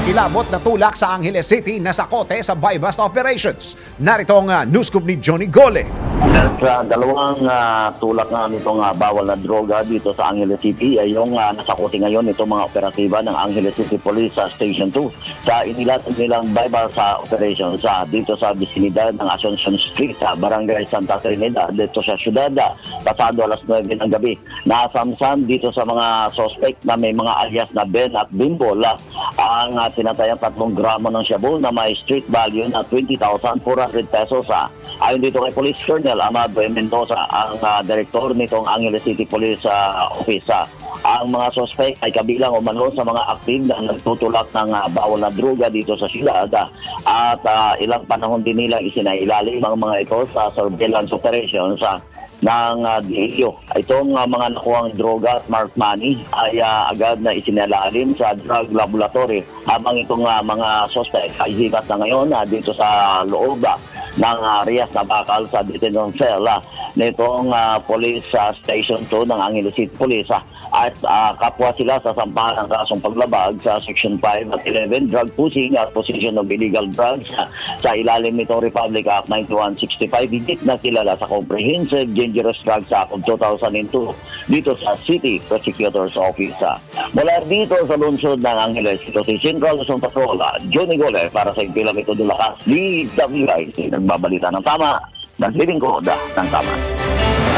Kilabot na tulak sa Angeles City na sakote sa buy-bust operations. Narito ang news scoop ni Johnny Gole. Sa dalawang tulak nga nitong bawal na droga dito sa Angeles City ay yung nasakuti ngayon itong mga operatiba ng Angeles City Police sa Station 2 sa inilatag nilang buy-bust operations dito sa bisinidad ng Asuncion Street sa Barangay Santa Trinidad dito sa syudad pasado alas 9 ng gabi. Nasamsam dito sa mga suspect na may mga alias na Ben at Bimbol ang tinatayang 3 gramo ng shabu na may street value na 20,400 pesos. Ayon dito kay Police Colonel Amado Mendoza, ang direktor nitong Angeles City Police Office, ang mga suspect ay kabilang umano sa mga aktive na nagtutulak ng bawal na droga dito sa siyudad at ilang panahon din nilang isinailalim ang mga ito sa surveillance operations ng DEO. Itong mga nakuhang droga at marked money ay agad na isinalalim sa drug laboratory habang itong mga suspect ay hikat na ngayon dito sa loob ng Rias na Bakal sa detention cell nitong Police Station 2 ng Angeles City Police at kapwa sila sa sampahan ng kasong paglabag sa Section 5 at 11 drug pushing at possession of illegal drugs sa ilalim nitong Republic Act 9165, higit na kilala sa Comprehensive Dangerous Drugs Act of 2002 dito sa City Prosecutor's Office. Mula dito sa lungsod ng Angeles, ito si Central Luzon Patrol, Johnny Gole para sa Impilang ito Dulakas, DWIC, nagbabalita ng tama, naglilingkod ng tama.